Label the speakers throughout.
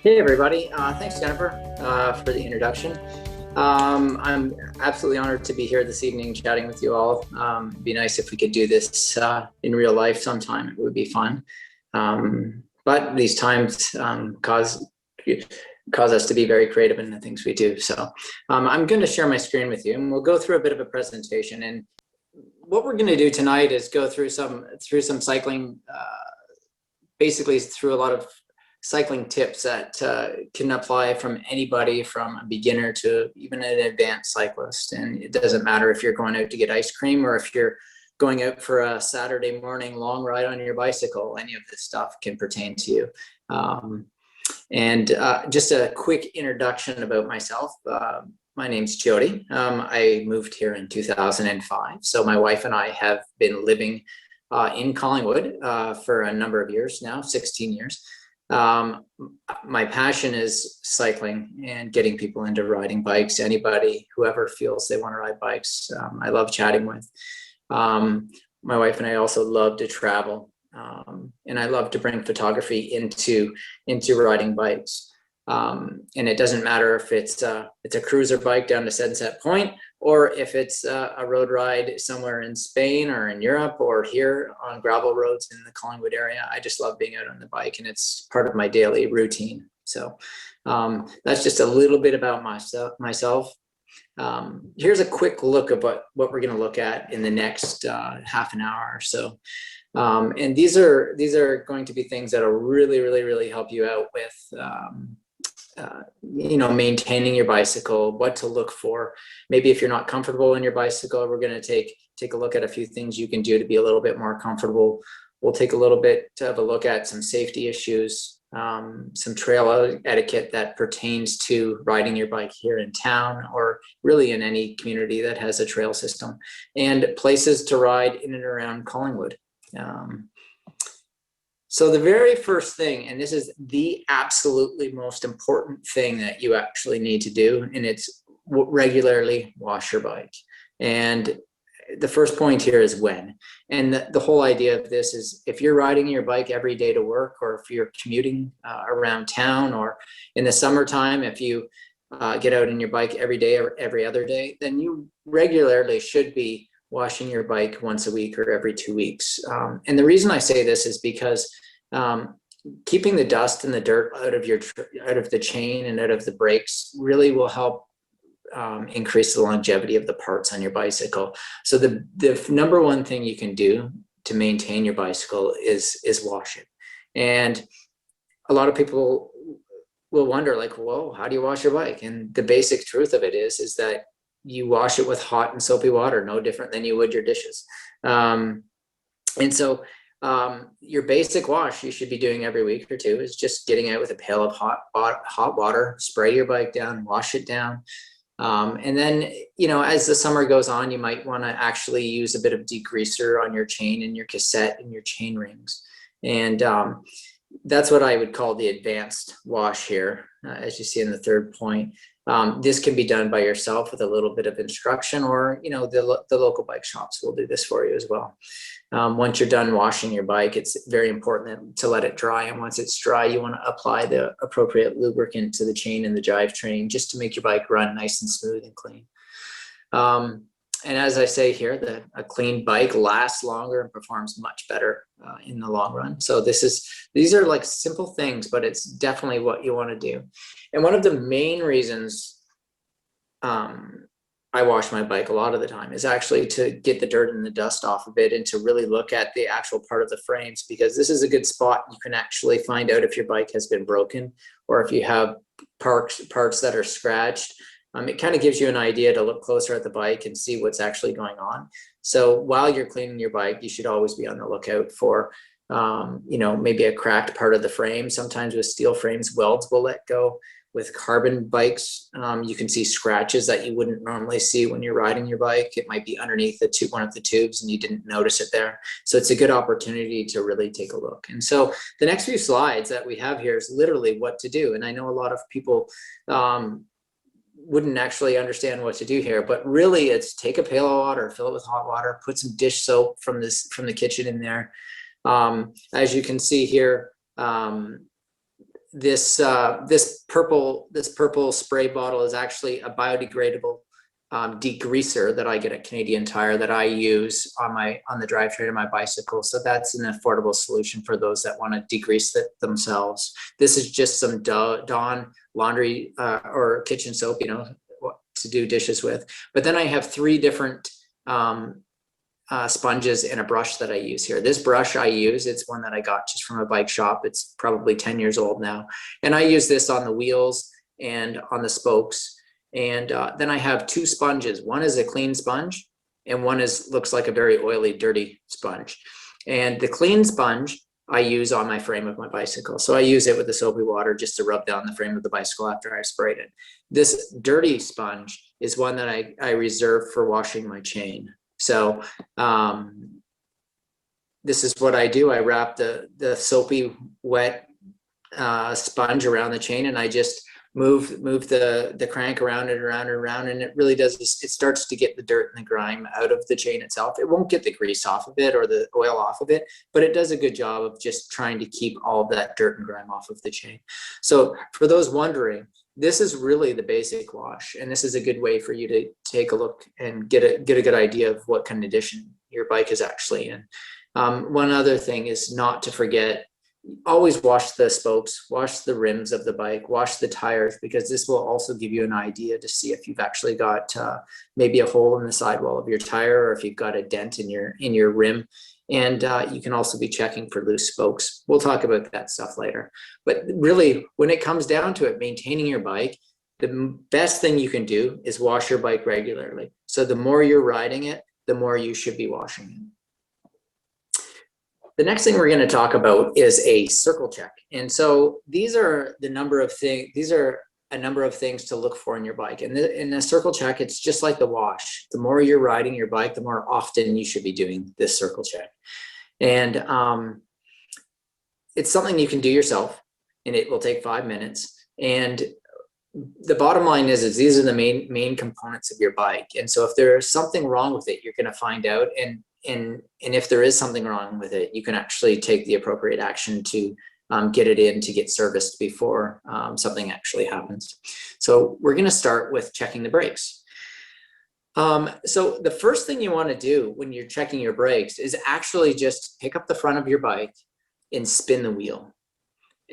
Speaker 1: Hey everybody, thanks Jennifer for the introduction. I'm absolutely honored to be here this evening chatting with you all. It'd be nice if we could do this in real life sometime. It would be fun. But these times cause us to be very creative in the things we do. So I'm going to share my screen with you and we'll go through a bit of a presentation. And what we're going to do tonight is go through some cycling, basically through a lot of cycling tips that can apply from anybody from a beginner to even an advanced cyclist. And it doesn't matter if you're going out to get ice cream or if you're going out for a Saturday morning long ride on your bicycle, any of this stuff can pertain to you. Just a quick introduction about myself. My name's Jody. I moved here in 2005. So my wife and I have been living in Collingwood for a number of years now, 16 years. My passion is cycling and getting people into riding bikes. Anybody, whoever feels they want to ride bikes, I love chatting with. My wife and I also love to travel, and I love to bring photography into riding bikes. And it doesn't matter if it's a cruiser bike down to Sunset Point, or if it's a road ride somewhere in Spain or in Europe or here on gravel roads in the Collingwood area. I just love being out on the bike and it's part of my daily routine. So that's just a little bit about myself. Here's a quick look of what we're going to look at in the next half an hour or so. And these are going to be things that'll really help you out with maintaining your bicycle, what to look for. Maybe if you're not comfortable in your bicycle, we're going to take a look at a few things you can do to be a little bit more comfortable. We'll take a little bit of a look at some safety issues, some trail etiquette that pertains to riding your bike here in town or really in any community that has a trail system, and places to ride in and around Collingwood. So the very first thing, and this is the absolutely most important thing that you actually need to do, and it's regularly wash your bike. And the first point here is when. And the whole idea of this is if you're riding your bike every day to work, or if you're commuting around town, or in the summertime, if you get out on your bike every day or every other day, then you regularly should be washing your bike once a week or every 2 weeks. And the reason I say this is because keeping the dust and the dirt out of the chain and out of the brakes really will help increase the longevity of the parts on your bicycle. So the number one thing you can do to maintain your bicycle is wash it. And a lot of people will wonder, like, whoa, how do you wash your bike? And the basic truth of it is that you wash it with hot and soapy water, no different than you would your dishes. And so your basic wash you should be doing every week or two is just getting out with a pail of hot water, spray your bike down, wash it down. And then, as the summer goes on, you might want to actually use a bit of degreaser on your chain and your cassette and your chain rings. And that's what I would call the advanced wash here, as you see in the third point. This can be done by yourself with a little bit of instruction, or the local bike shops will do this for you as well. Once you're done washing your bike, it's very important to let it dry, and once it's dry, you want to apply the appropriate lubricant to the chain and the drivetrain just to make your bike run nice and smooth and clean. And as I say here, a clean bike lasts longer and performs much better in the long run. So these are like simple things, but it's definitely what you want to do. And one of the main reasons I wash my bike a lot of the time is actually to get the dirt and the dust off of it and to really look at the actual part of the frames, because this is a good spot. You can actually find out if your bike has been broken or if you have parts that are scratched. It kind of gives you an idea to look closer at the bike and see what's actually going on. So while you're cleaning your bike, you should always be on the lookout for, maybe a cracked part of the frame. Sometimes with steel frames, welds will let go. With carbon bikes, you can see scratches that you wouldn't normally see when you're riding your bike. It might be underneath one of the tubes and you didn't notice it there. So it's a good opportunity to really take a look. And so the next few slides that we have here is literally what to do. And I know a lot of people wouldn't actually understand what to do here, but really it's take a pail of water, fill it with hot water, put some dish soap from the kitchen in there. As you can see here, this purple spray bottle is actually a biodegradable degreaser that I get at Canadian Tire that I use on the drivetrain of my bicycle. So that's an affordable solution for those that want to degrease it themselves. This is just some Dawn laundry or kitchen soap, you know, to do dishes with. But then I have 3 different sponges and a brush that I use here. This brush I use, it's one that I got just from a bike shop. It's probably 10 years old now. And I use this on the wheels and on the spokes. And then I have 2 sponges. One is a clean sponge and one looks like a very oily, dirty sponge. And the clean sponge I use on my frame of my bicycle. So I use it with the soapy water just to rub down the frame of the bicycle after I've sprayed it. This dirty sponge is one that I reserve for washing my chain. So this is what I do. I wrap the soapy wet sponge around the chain, and I just move the crank around and around and around, and it really does this. It starts to get the dirt and the grime out of the chain itself. It won't get the grease off of it or the oil off of it, but it does a good job of just trying to keep all of that dirt and grime off of the chain. So for those wondering, this is really the basic wash, and this is a good way for you to take a look and get a good idea of what kind of condition your bike is actually in. One other thing is not to forget, always wash the spokes, wash the rims of the bike, wash the tires, because this will also give you an idea to see if you've actually got maybe a hole in the sidewall of your tire, or if you've got a dent in your rim. And you can also be checking for loose spokes. We'll talk about that stuff later. But really, when it comes down to it, maintaining your bike, the best thing you can do is wash your bike regularly. So the more you're riding it, the more you should be washing it. The next thing we're going to talk about is a circle check. And so these are a number of things to look for in your bike. And in a circle check, it's just like the wash. The more you're riding your bike, the more often you should be doing this circle check. And it's something you can do yourself, and it will take 5 minutes. And the bottom line is these are the main components of your bike. And so if there's something wrong with it, you're going to find out. And if there is something wrong with it, you can actually take the appropriate action to get it in to get serviced before something actually happens. So we're going to start with checking the brakes. So the first thing you want to do when you're checking your brakes is actually just pick up the front of your bike and spin the wheel.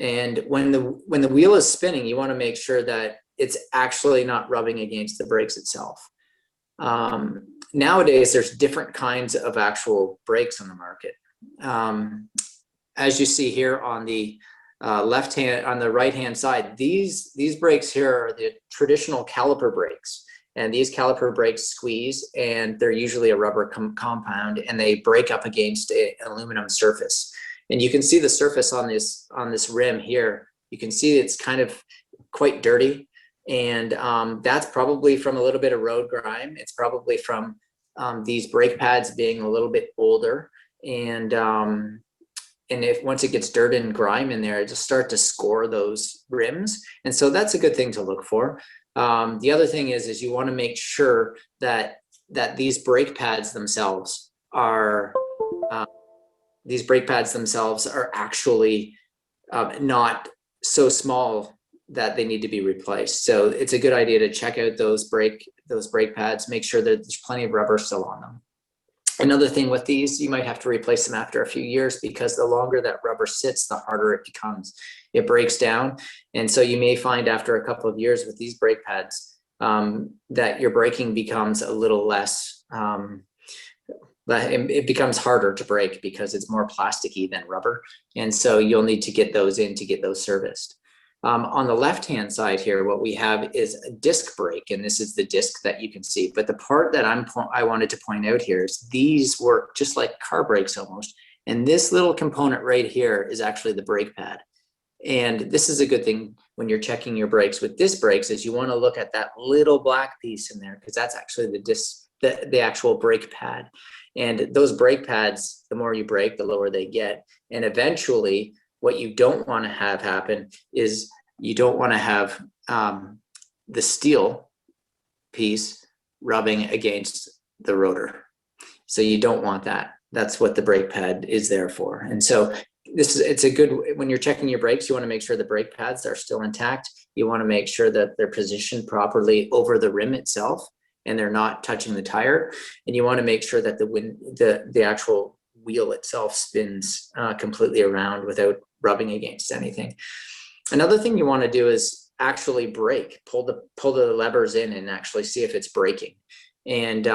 Speaker 1: And when the wheel is spinning, you want to make sure that it's actually not rubbing against the brakes itself. Nowadays, there's different kinds of actual brakes on the market. As you see here on the right hand side, these brakes here are the traditional caliper brakes, and these caliper brakes squeeze, and they're usually a rubber compound, and they break up against an aluminum surface. And you can see the surface on this rim here. You can see it's kind of quite dirty, and that's probably from a little bit of road grime. It's probably from these brake pads being a little bit older, and if once it gets dirt and grime in there, it'll start to score those rims. And so that's a good thing to look for. The other thing is you want to make sure that these brake pads themselves are actually not so small that they need to be replaced. So it's a good idea to check out those brake pads, make sure that there's plenty of rubber still on them. Another thing with these, you might have to replace them after a few years, because the longer that rubber sits, the harder it becomes. It breaks down. And so you may find after a couple of years with these brake pads that your braking becomes a little less, it becomes harder to brake because it's more plasticky than rubber. And so you'll need to get those in to get those serviced. On the left-hand side here, what we have is a disc brake, and this is the disc that you can see. But the part that I wanted to point out here is these work just like car brakes almost. And this little component right here is actually the brake pad. And this is a good thing when you're checking your brakes with disc brakes, is you want to look at that little black piece in there, because that's actually the disc, the actual brake pad. And those brake pads, the more you brake, the lower they get. And eventually, what you don't want to have happen is you don't want to have the steel piece rubbing against the rotor. So you don't want that. That's what the brake pad is there for. And so it's a good, when you're checking your brakes, you want to make sure the brake pads are still intact. You want to make sure that they're positioned properly over the rim itself and they're not touching the tire. And you want to make sure that the actual wheel itself spins completely around without rubbing against anything. Another thing you want to do is actually brake, pull the levers in and actually see if it's braking. And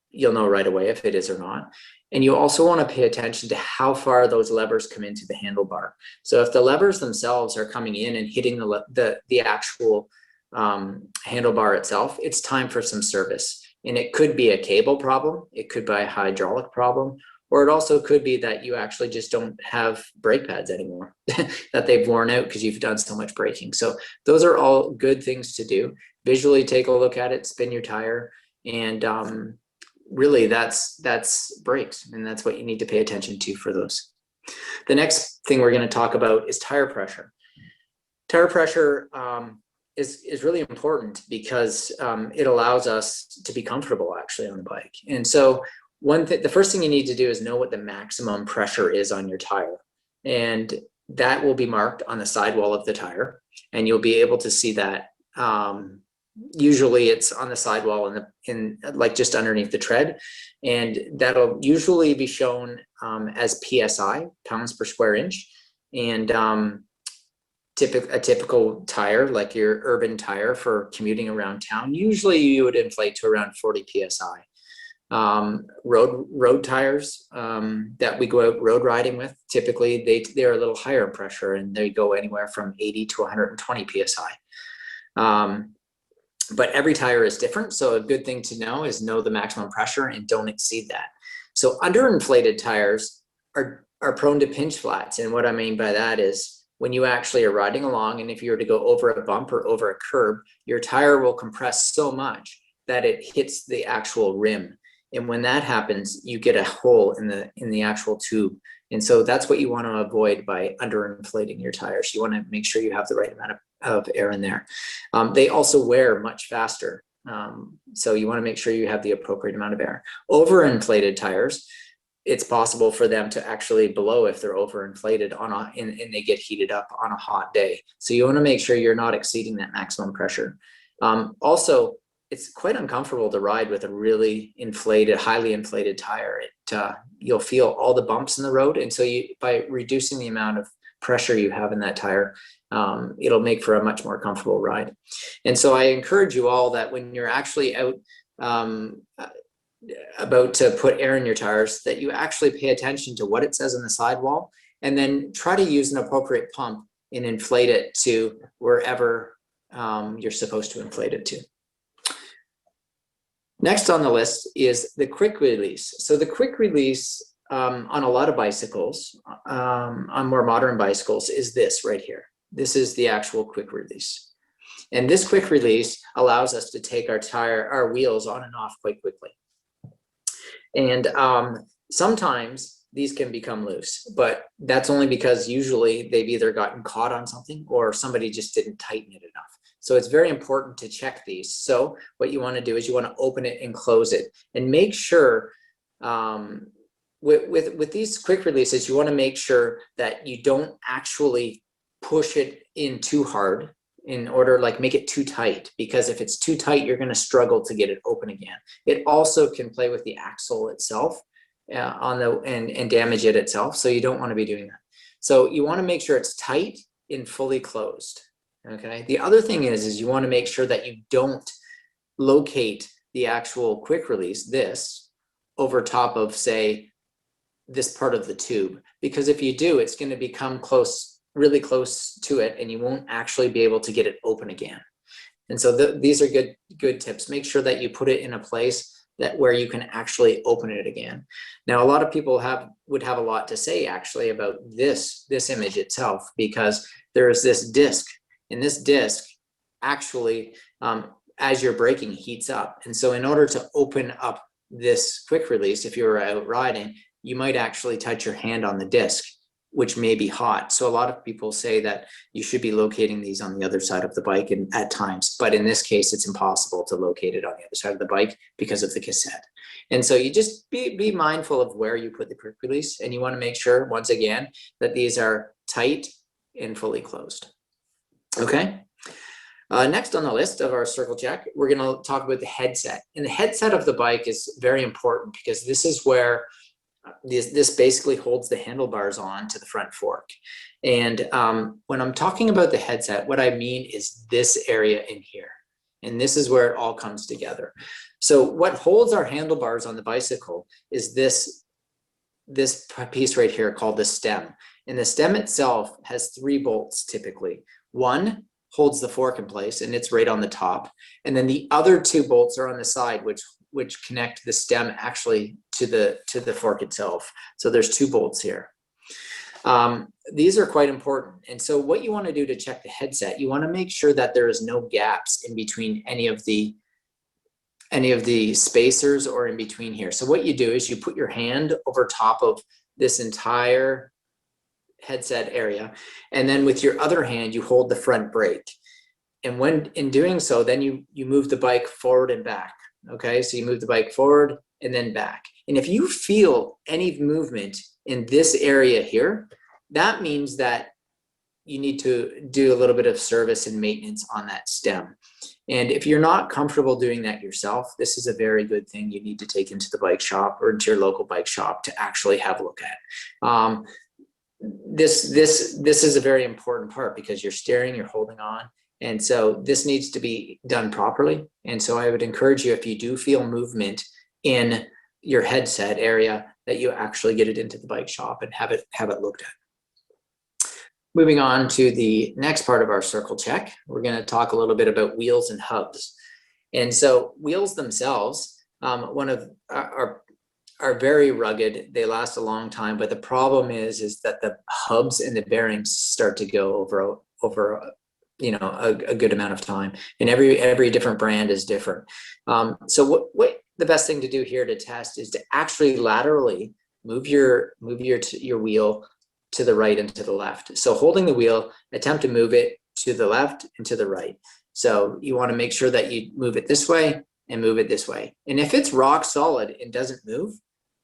Speaker 1: you'll know right away if it is or not. And you also want to pay attention to how far those levers come into the handlebar. So if the levers themselves are coming in and hitting the actual handlebar itself, it's time for some service. And it could be a cable problem, it could be a hydraulic problem, or it also could be that you actually just don't have brake pads anymore, that they've worn out because you've done so much braking. So those are all good things to do. Visually take a look at it, spin your tire, and really that's brakes, and that's what you need to pay attention to for those. The next thing we're going to talk about is tire pressure. Tire pressure is really important because it allows us to be comfortable actually on the bike. And so the first thing you need to do is know what the maximum pressure is on your tire, and that will be marked on the sidewall of the tire, and you'll be able to see that. Usually it's on the sidewall in like just underneath the tread, and that'll usually be shown as PSI, pounds per square inch. And a typical tire, like your urban tire for commuting around town, usually you would inflate to around 40 PSI. Road tires that we go out road riding with, typically they're a little higher in pressure, and they go anywhere from 80 to 120 PSI. But every tire is different, so a good thing to know is know the maximum pressure and don't exceed that. So underinflated tires are prone to pinch flats, and what I mean by that is when you actually are riding along, and if you were to go over a bump or over a curb, your tire will compress so much that it hits the actual rim. And when that happens, you get a hole in the actual tube. And so that's what you want to avoid by underinflating your tires. You want to make sure you have the right amount of air in there. They also wear much faster. So you want to make sure you have the appropriate amount of air. Overinflated tires, it's possible for them to actually blow if they're overinflated and they get heated up on a hot day. So you want to make sure you're not exceeding that maximum pressure. Also, it's quite uncomfortable to ride with a really highly inflated tire. You'll feel all the bumps in the road. And so by reducing the amount of pressure you have in that tire, it'll make for a much more comfortable ride. And so I encourage you all that when you're actually out about to put air in your tires, that you actually pay attention to what it says on the sidewall, and then try to use an appropriate pump and inflate it to wherever you're supposed to inflate it to. Next on the list is the quick release. So the quick release on a lot of bicycles, on more modern bicycles, is this right here. This is the actual quick release. And this quick release allows us to take our wheels on and off quite quickly. And sometimes these can become loose, but that's only because usually they've either gotten caught on something or somebody just didn't tighten it enough. So it's very important to check these. So what you want to do is you want to open it and close it, and make sure with these quick releases, you want to make sure that you don't actually push it in too hard in order, like make it too tight, because if it's too tight, you're going to struggle to get it open again. It also can play with the axle itself and damage it itself. So you don't want to be doing that. So you want to make sure it's tight and fully closed. Okay. The other thing is you want to make sure that you don't locate the actual quick release, this, over top of, say, this part of the tube, because if you do, it's going to become really close to it, and you won't actually be able to get it open again. And so these are good tips. Make sure that you put it in a place where you can actually open it again. Now, a lot of people would have a lot to say actually about this image itself, because there is this disc. And this disc actually, as you're braking, heats up. And so in order to open up this quick release, if you were out riding, you might actually touch your hand on the disc, which may be hot. So a lot of people say that you should be locating these on the other side of the bike at times. But in this case, it's impossible to locate it on the other side of the bike because of the cassette. And so you just be mindful of where you put the quick release, and you want to make sure, once again, that these are tight and fully closed. Okay. Next on the list of our circle check, we're going to talk about the headset. And the headset of the bike is very important because this is where this basically holds the handlebars on to the front fork. And when I'm talking about the headset, what I mean is this area in here. And this is where it all comes together. So what holds our handlebars on the bicycle is this piece right here called the stem. And the stem itself has 3 bolts typically. One holds the fork in place, and it's right on the top. And then the other 2 bolts are on the side, which connect the stem actually to the fork itself. So there's 2 bolts here. These are quite important. And so what you want to do to check the headset, you want to make sure that there is no gaps in between any of the spacers or in between here. So what you do is you put your hand over top of this entire headset area, and then with your other hand you hold the front brake. And when in doing so, then you move the bike forward and back. Okay, so you move the bike forward and then back. And if you feel any movement in this area here, that means that you need to do a little bit of service and maintenance on that stem. And if you're not comfortable doing that yourself, this is a very good thing you need to take into the bike shop or into your local bike shop to actually have a look at. This is a very important part because you're steering, you're holding on. And so this needs to be done properly. And so I would encourage you, if you do feel movement in your headset area, that you actually get it into the bike shop and have it looked at. Moving on to the next part of our circle check, we're going to talk a little bit about wheels and hubs. And so wheels themselves, are very rugged. They last a long time, but the problem is that the hubs and the bearings start to go over a good amount of time, and every different brand is different. So what the best thing to do here to test is to actually laterally move your wheel to the right and to the left. So holding the wheel, attempt to move it to the left and to the right. So you want to make sure that you move it this way and move it this way. And if it's rock solid and doesn't move,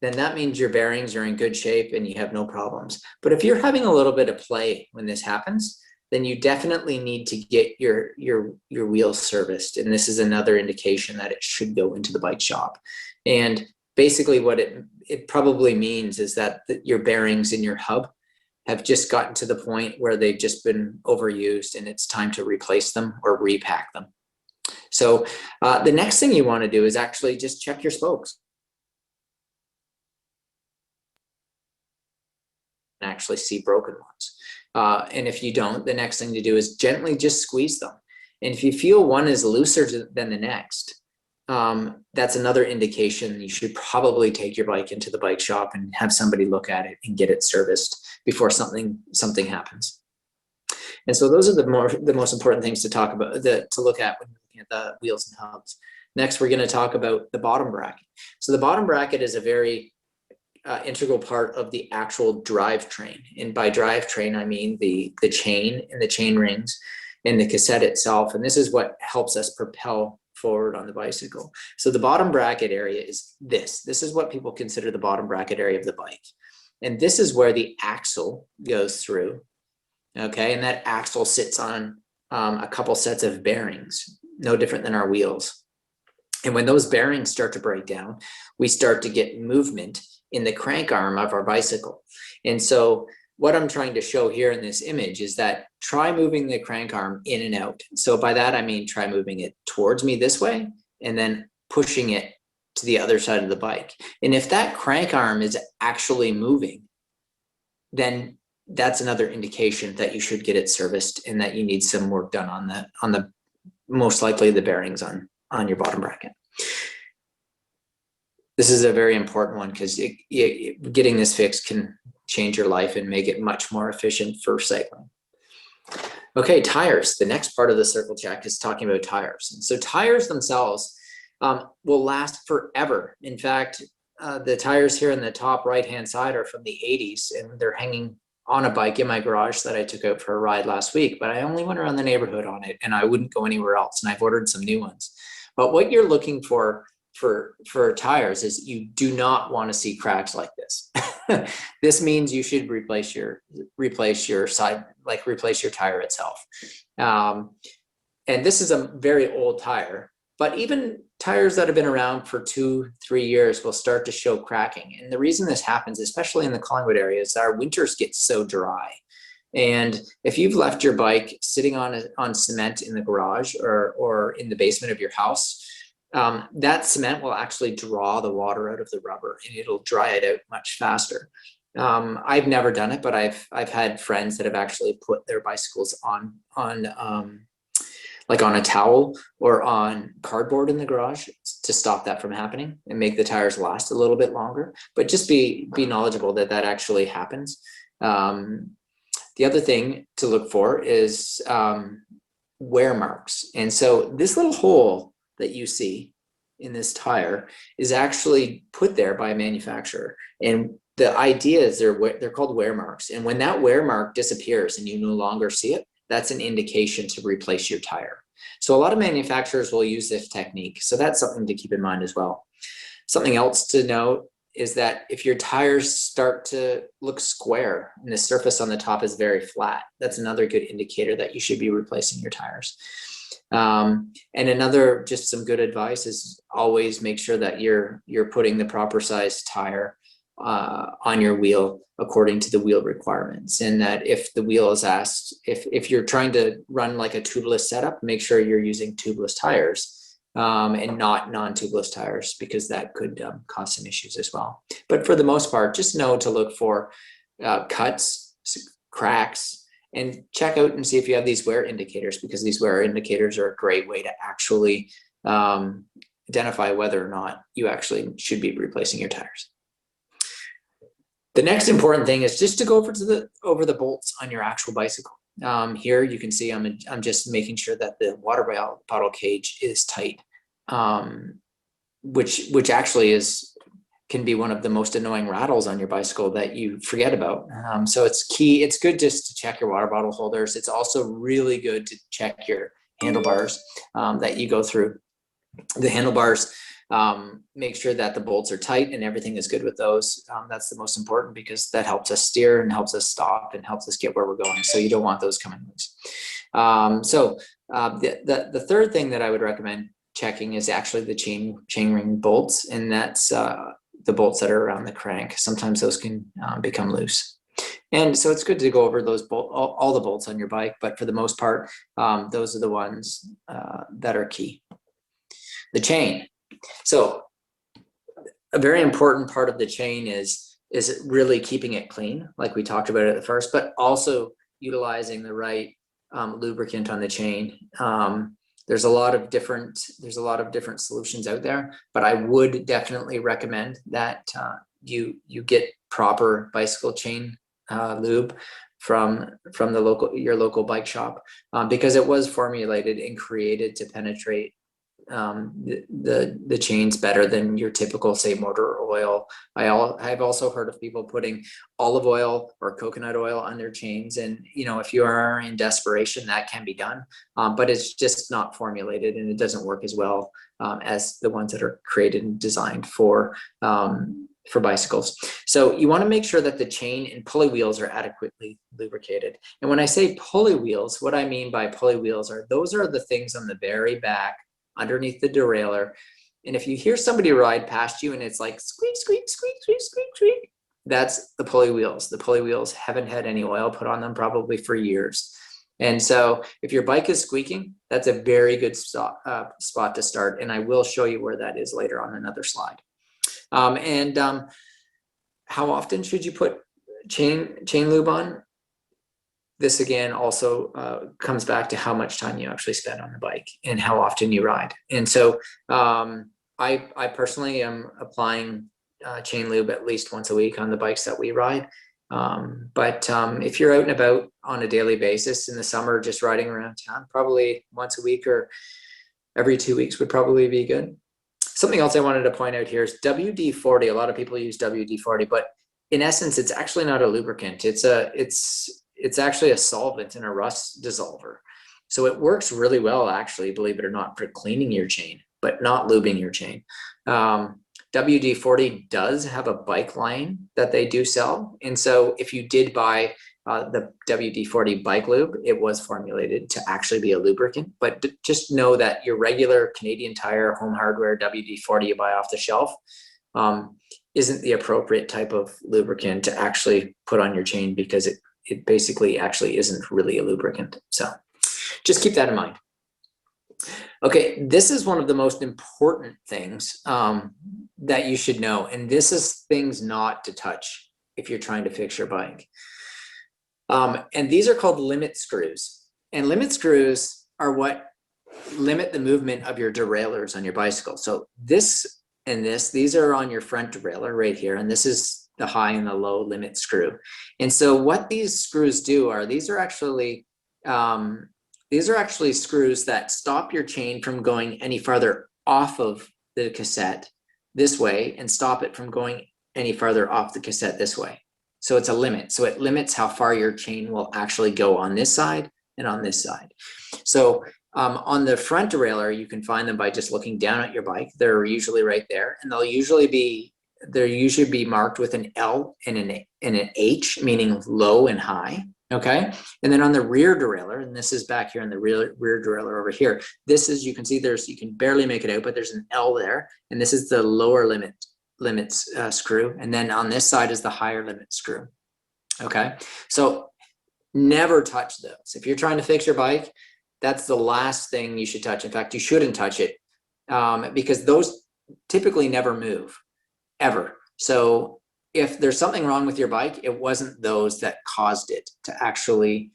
Speaker 1: then that means your bearings are in good shape and you have no problems. But if you're having a little bit of play when this happens, then you definitely need to get your wheels serviced. And this is another indication that it should go into the bike shop. And basically what it probably means is that your bearings in your hub have just gotten to the point where they've just been overused and it's time to replace them or repack them. So the next thing you want to do is actually just check your spokes. And actually see broken ones. And if you don't, the next thing to do is gently just squeeze them. And if you feel one is looser than the next, that's another indication you should probably take your bike into the bike shop and have somebody look at it and get it serviced before something happens. And so those are the most important things to talk about, to look at when looking at the wheels and hubs. Next, we're going to talk about the bottom bracket. So the bottom bracket is a very integral part of the actual drivetrain. And by drivetrain, I mean the chain and the chain rings and the cassette itself. And this is what helps us propel forward on the bicycle. So the bottom bracket area is this. This is what people consider the bottom bracket area of the bike. And this is where the axle goes through. Okay, and that axle sits on a couple sets of bearings, no different than our wheels. And when those bearings start to break down, we start to get movement in the crank arm of our bicycle. And so what I'm trying to show here in this image is that try moving the crank arm in and out. So by that, I mean, try moving it towards me this way and then pushing it to the other side of the bike. And if that crank arm is actually moving, then that's another indication that you should get it serviced and that you need some work done on the most likely the bearings on your bottom bracket. This is a very important one because getting this fixed can change your life and make it much more efficient for cycling. Okay, tires. The next part of the circle check is talking about tires. And so tires themselves will last forever. In fact, the tires here in the top right-hand side are from the 80s, and they're hanging on a bike in my garage that I took out for a ride last week, but I only went around the neighborhood on it and I wouldn't go anywhere else, and I've ordered some new ones. But what you're looking for for tires is you do not want to see cracks like this. This means you should replace your side, like replace your tire itself. And this is a very old tire, but even tires that have been around for 2-3 years will start to show cracking. And the reason this happens, especially in the Collingwood area, is our winters get so dry. And if you've left your bike sitting on cement in the garage or in the basement of your house, that cement will actually draw the water out of the rubber and it'll dry it out much faster. I've never done it, but I've had friends that have actually put their bicycles on like on a towel or on cardboard in the garage to stop that from happening and make the tires last a little bit longer. But just be knowledgeable that that actually happens. The other thing to look for is wear marks. And so this little hole that you see in this tire is actually put there by a manufacturer. And the idea is they're called wear marks. And when that wear mark disappears and you no longer see it, that's an indication to replace your tire. So a lot of manufacturers will use this technique. So that's something to keep in mind as well. Something else to note is that if your tires start to look square and the surface on the top is very flat, that's another good indicator that you should be replacing your tires. And another, just some good advice is always make sure that you're putting the proper size tire on your wheel according to the wheel requirements. And that if the wheel is asked, if you're trying to run like a tubeless setup, make sure you're using tubeless tires and not non-tubeless tires, because that could cause some issues as well. But for the most part, just know to look for cuts, cracks, and check out and see if you have these wear indicators, because these wear indicators are a great way to actually identify whether or not you actually should be replacing your tires. The next important thing is just to go over the bolts on your actual bicycle. Here you can see I'm just making sure that the water bottle cage is tight, which actually can be one of the most annoying rattles on your bicycle that you forget about. So it's key. It's good just to check your water bottle holders. It's also really good to check your handlebars that you go through. The handlebars, make sure that the bolts are tight and everything is good with those. That's the most important, because that helps us steer and helps us stop and helps us get where we're going. So you don't want those coming loose. The third thing that I would recommend checking is actually the chain ring bolts, and that's the bolts that are around the crank. Sometimes those can become loose. And so it's good to go over those all the bolts on your bike, but for the most part, those are the ones that are key. The chain. So a very important part of the chain is really keeping it clean, like we talked about at first, but also utilizing the right lubricant on the chain. There's a lot of different solutions out there, but I would definitely recommend that you get proper bicycle chain lube from your local bike shop, because it was formulated and created to penetrate the chains better than your typical, say, motor oil. I've also heard of people putting olive oil or coconut oil on their chains, and if you are in desperation, that can be done, but it's just not formulated and it doesn't work as well as the ones that are created and designed for bicycles. So you want to make sure that the chain and pulley wheels are adequately lubricated. And when I say pulley wheels, what I mean by pulley wheels those are the things on the very back underneath the derailleur. And if you hear somebody ride past you and it's like squeak, squeak, squeak, squeak, squeak, squeak, that's the pulley wheels. The pulley wheels haven't had any oil put on them probably for years. And so if your bike is squeaking, that's a very good spot to start. And I will show you where that is later on another slide. How often should you put chain lube on? This again also comes back to how much time you actually spend on the bike and how often you ride. And so I personally am applying chain lube at least once a week on the bikes that we ride. But if you're out and about on a daily basis in the summer, just riding around town, probably once a week or every 2 weeks would probably be good. Something else I wanted to point out here is WD-40. A lot of people use WD-40, but in essence, it's actually not a lubricant. It's actually a solvent and a rust dissolver. So it works really well, actually, believe it or not, for cleaning your chain. but not lubing your chain. WD-40 does have a bike line that they do sell. And so if you did buy the WD-40 bike lube, it was formulated to actually be a lubricant. But just know that your regular Canadian Tire home hardware WD-40 you buy off the shelf isn't the appropriate type of lubricant to actually put on your chain, because it basically actually isn't really a lubricant. So just keep that in mind. Okay, this is one of the most important things that you should know. And this is things not to touch if you're trying to fix your bike. And these are called limit screws. And limit screws are what limit the movement of your derailleurs on your bicycle. So this and these are on your front derailleur right here. And this is the high and the low limit screw. And so what these screws do are, these are actually screws that stop your chain from going any farther off of the cassette this way and stop it from going any farther off the cassette this way. So it's a limit. So it limits how far your chain will actually go on this side and on this side. So on the front derailleur, you can find them by just looking down at your bike. They're usually right there, and they'll usually be marked with an L and an H, meaning low and high. Okay, and then on the rear derailleur, and this is back here in the rear derailleur over here, this is, you can see you can barely make it out, but there's an L there, and this is the lower limits screw, and then on this side is the higher limit screw. Okay, so never touch those. If you're trying to fix your bike, that's the last thing you should touch. In fact, you shouldn't touch it because those typically never move, ever. So if there's something wrong with your bike, it wasn't those that caused it to actually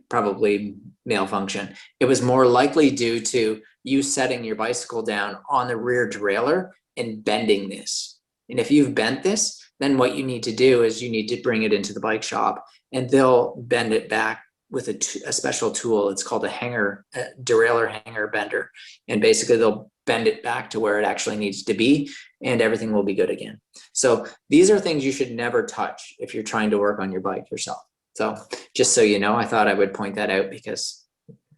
Speaker 1: probably malfunction. It was more likely due to you setting your bicycle down on the rear derailleur and bending this. And if you've bent this, then what you need to do is you need to bring it into the bike shop, and they'll bend it back with a special tool. It's called a derailleur hanger bender. And basically they'll bend it back to where it actually needs to be, and everything will be good again. So these are things you should never touch if you're trying to work on your bike yourself. So just so you know, I thought I would point that out because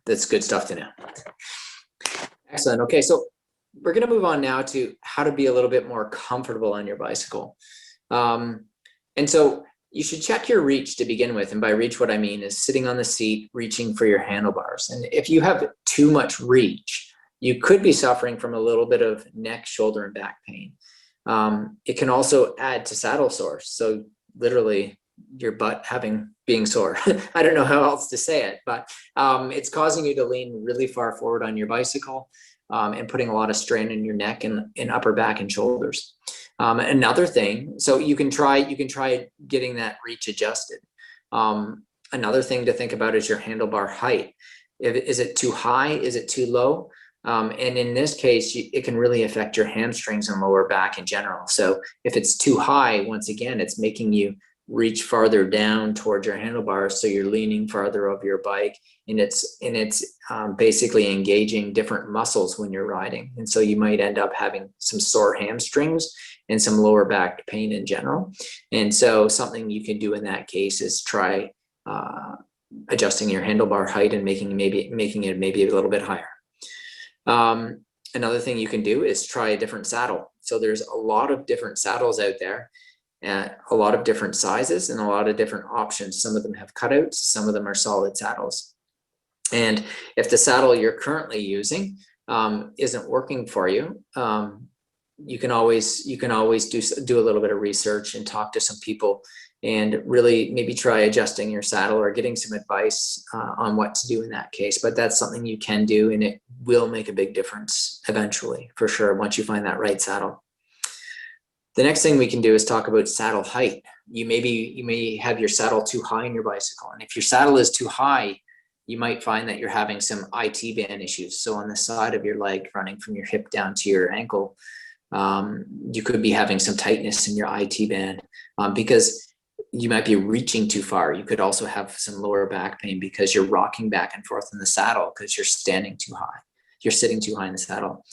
Speaker 1: that's good stuff to know. Excellent. Okay, so we're going to move on now to how to be a little bit more comfortable on your bicycle. And so you should check your reach to begin with. And by reach, what I mean is sitting on the seat, reaching for your handlebars. And if you have too much reach, you could be suffering from a little bit of neck, shoulder, and back pain. It can also add to saddle sores. So literally your butt being sore. I don't know how else to say it, but it's causing you to lean really far forward on your bicycle and putting a lot of strain in your neck and upper back and shoulders. Another thing, so you can try getting that reach adjusted. Another thing to think about is your handlebar height. Is it too high? Is it too low? And in this case, it can really affect your hamstrings and lower back in general. So if it's too high, once again, it's making you reach farther down towards your handlebars, so you're leaning farther of your bike, and it's basically engaging different muscles when you're riding, and so you might end up having some sore hamstrings and some lower back pain in general. And so something you can do in that case is try adjusting your handlebar height and making it maybe a little bit higher. Another thing you can do is try a different saddle. So there's a lot of different saddles out there, and a lot of different sizes and a lot of different options. Some of them have cutouts, some of them are solid saddles. And if the saddle you're currently using isn't working for you, you can always do a little bit of research and talk to some people and really maybe try adjusting your saddle or getting some advice on what to do in that case. But that's something you can do, and it will make a big difference eventually, for sure, once you find that right saddle. The next thing we can do is talk about saddle height. You may have your saddle too high in your bicycle. And if your saddle is too high, you might find that you're having some IT band issues. So on the side of your leg, running from your hip down to your ankle, you could be having some tightness in your IT band because you might be reaching too far. You could also have some lower back pain because you're rocking back and forth in the saddle because you're standing too high. You're sitting too high in the saddle.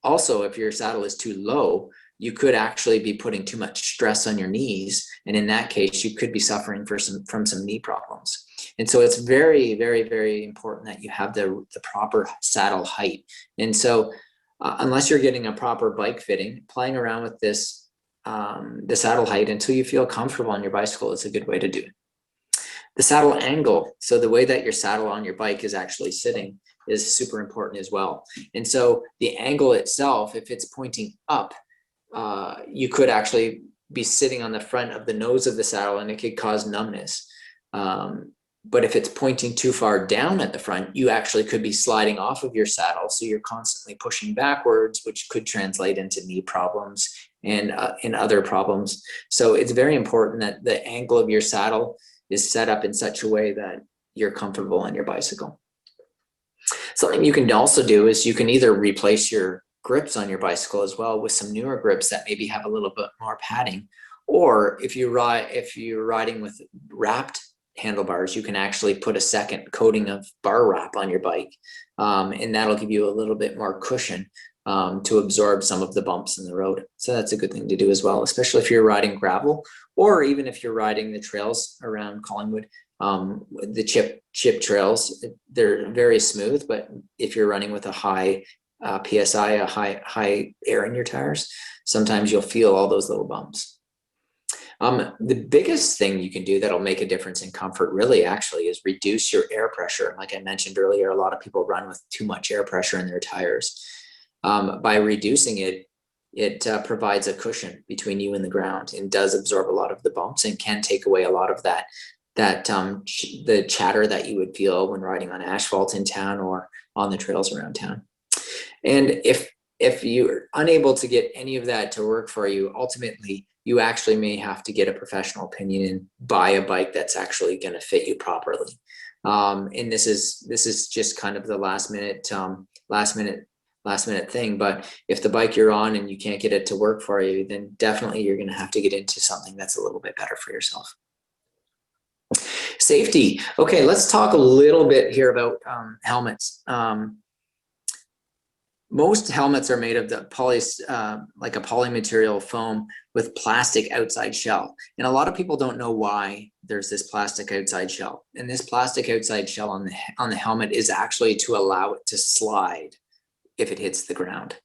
Speaker 1: Also, if your saddle is too low, you could actually be putting too much stress on your knees. And in that case, you could be suffering from some knee problems. And so it's very, very, very important that you have the proper saddle height. And so unless you're getting a proper bike fitting, playing around with this, the saddle height until you feel comfortable on your bicycle is a good way to do it. The saddle angle, so the way that your saddle on your bike is actually sitting, is super important as well. And so the angle itself, if it's pointing up, you could actually be sitting on the front of the nose of the saddle and it could cause numbness. But if it's pointing too far down at the front, you actually could be sliding off of your saddle. So you're constantly pushing backwards, which could translate into knee problems and other problems. So it's very important that the angle of your saddle is set up in such a way that you're comfortable on your bicycle. Something you can also do is you can either replace your grips on your bicycle as well with some newer grips that maybe have a little bit more padding. Or if you're riding with wrapped handlebars, you can actually put a second coating of bar wrap on your bike, and that'll give you a little bit more cushion to absorb some of the bumps in the road. So that's a good thing to do as well, especially if you're riding gravel, or even if you're riding the trails around Collingwood. The chip trails, they're very smooth, but if you're running with a high PSI, a high air in your tires, sometimes you'll feel all those little bumps. The biggest thing you can do that'll make a difference in comfort really actually is reduce your air pressure. Like I mentioned earlier, a lot of people run with too much air pressure in their tires. By reducing it, it provides a cushion between you and the ground and does absorb a lot of the bumps and can take away a lot of the chatter that you would feel when riding on asphalt in town or on the trails around town. And if you're unable to get any of that to work for you, ultimately you actually may have to get a professional opinion and buy a bike that's actually going to fit you properly. And this is just kind of the last minute thing. But if the bike you're on and you can't get it to work for you, then definitely you're going to have to get into something that's a little bit better for yourself. Safety. Okay, let's talk a little bit here about helmets. Most helmets are made of like a polymaterial foam with plastic outside shell. And a lot of people don't know why there's this plastic outside shell. And this plastic outside shell on the helmet is actually to allow it to slide if it hits the ground.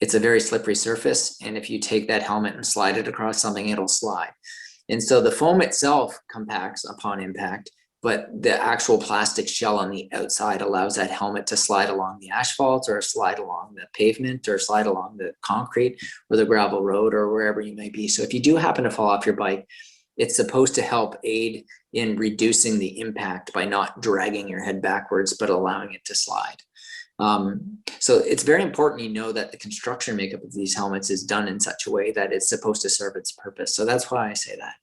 Speaker 1: It's a very slippery surface, and if you take that helmet and slide it across something, it'll slide. And so the foam itself compacts upon impact, but the actual plastic shell on the outside allows that helmet to slide along the asphalt or slide along the pavement or slide along the concrete or the gravel road or wherever you may be. So if you do happen to fall off your bike, it's supposed to help aid in reducing the impact by not dragging your head backwards, but allowing it to slide. So it's very important you know that the construction makeup of these helmets is done in such a way that it's supposed to serve its purpose. So that's why I say that.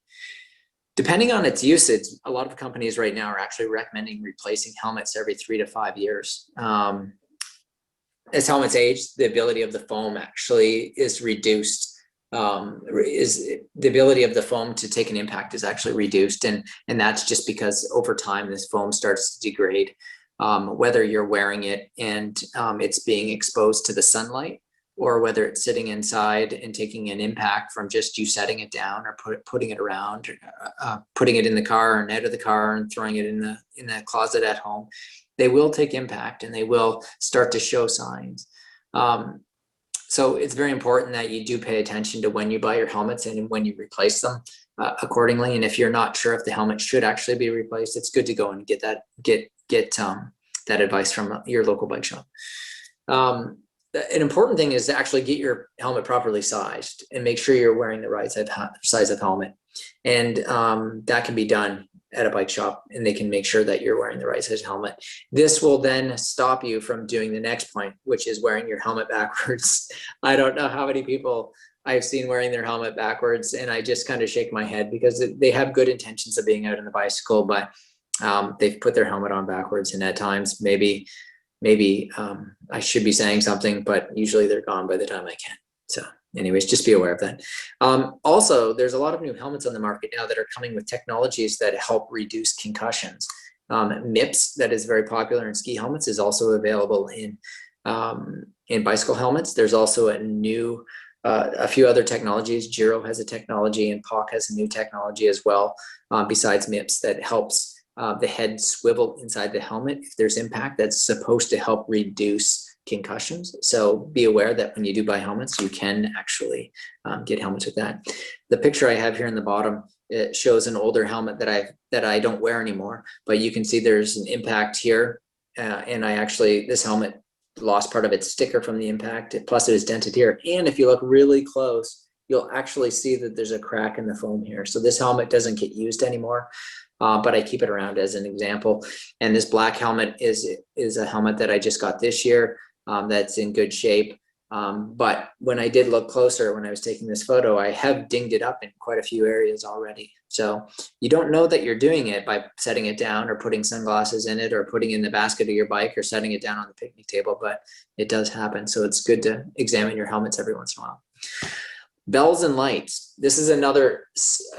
Speaker 1: Depending on its usage, a lot of companies right now are actually recommending replacing helmets every 3 to 5 years. As helmets age, the ability of the foam actually is reduced. The ability of the foam to take an impact is actually reduced, and that's just because over time this foam starts to degrade. Whether you're wearing it and it's being exposed to the sunlight, or whether it's sitting inside and taking an impact from just you setting it down or putting it around, putting it in the car and out of the car and throwing it in the closet at home, they will take impact and they will start to show signs. So it's very important that you do pay attention to when you buy your helmets and when you replace them accordingly. And if you're not sure if the helmet should actually be replaced, it's good to go and get that advice from your local bike shop. An important thing is to actually get your helmet properly sized and make sure you're wearing the right size of helmet. And that can be done at a bike shop, and they can make sure that you're wearing the right size helmet. This will then stop you from doing the next point, which is wearing your helmet backwards. I don't know how many people I've seen wearing their helmet backwards, and I just kind of shake my head because they have good intentions of being out on the bicycle, but they've put their helmet on backwards, and at times maybe I should be saying something, but usually they're gone by the time I can. So anyways, just be aware of that. Also, there's a lot of new helmets on the market now that are coming with technologies that help reduce concussions. MIPS, that is very popular in ski helmets, is also available in bicycle helmets. There's also a new a few other technologies. Giro has a technology, and POC has a new technology as well, besides MIPS, that helps the head swivel inside the helmet if there's impact. That's supposed to help reduce concussions. So be aware that when you do buy helmets, you can actually get helmets with that. The picture I have here in the bottom, it shows an older helmet that I don't wear anymore, but you can see there's an impact here, and this helmet lost part of its sticker from the impact, plus it is dented here. And if you look really close, you'll actually see that there's a crack in the foam here. So this helmet doesn't get used anymore, but I keep it around as an example. And this black helmet is a helmet that I just got this year, that's in good shape. But when I did look closer, when I was taking this photo, I have dinged it up in quite a few areas already. So you don't know that you're doing it by setting it down or putting sunglasses in it or putting it in the basket of your bike or setting it down on the picnic table, but it does happen. So it's good to examine your helmets every once in a while. Bells and lights. This is another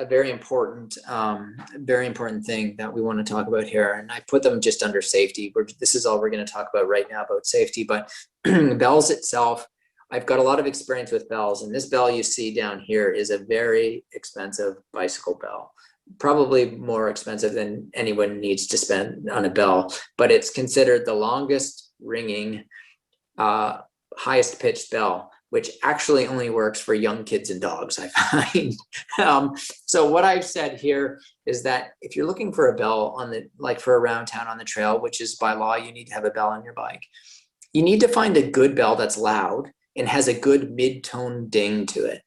Speaker 1: very important thing that we want to talk about here. And I put them just under safety. This is all we're going to talk about right now about safety, but bells itself, I've got a lot of experience with bells, and this bell you see down here is a very expensive bicycle bell, probably more expensive than anyone needs to spend on a bell, but it's considered the longest ringing, highest pitched bell, which actually only works for young kids and dogs, I find. So what I've said here is that if you're looking for a bell for around town on the trail, which is by law, you need to have a bell on your bike. You need to find a good bell that's loud and has a good mid-tone ding to it,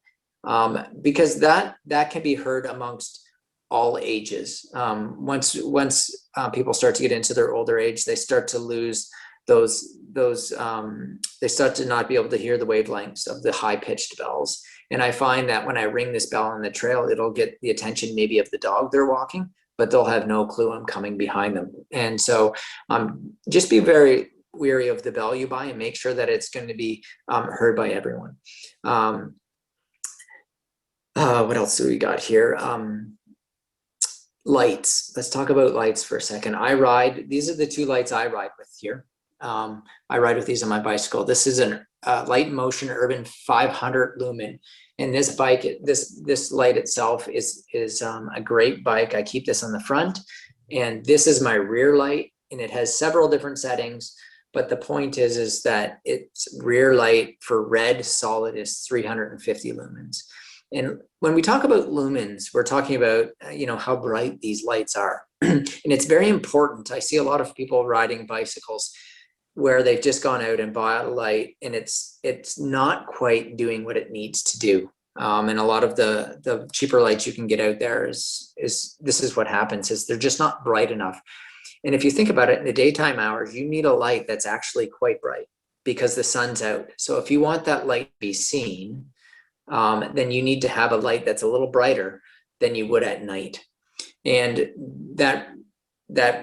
Speaker 1: because that can be heard amongst all ages. Once people start to get into their older age, they start to lose they start to not be able to hear the wavelengths of the high-pitched bells. And I find that when I ring this bell on the trail, it'll get the attention maybe of the dog they're walking, but they'll have no clue I'm coming behind them. And so just be very wary of the bell you buy and make sure that it's going to be heard by everyone. What else do we got here? Lights. Let's talk about lights for a second. These are the two lights I ride with here. I ride with these on my bicycle. This is a Light Motion Urban 500 lumen. And this bike, this light itself is a great bike. I keep this on the front, and this is my rear light, and it has several different settings. But the point is that its rear light for red solid is 350 lumens. And when we talk about lumens, we're talking about, how bright these lights are. And it's very important. I see a lot of people riding bicycles where they've just gone out and bought a light, and it's not quite doing what it needs to do. And a lot of the cheaper lights you can get out there this is what happens, is they're just not bright enough. And if you think about it, in the daytime hours, you need a light that's actually quite bright because the sun's out. So if you want that light to be seen, then you need to have a light that's a little brighter than you would at night. And that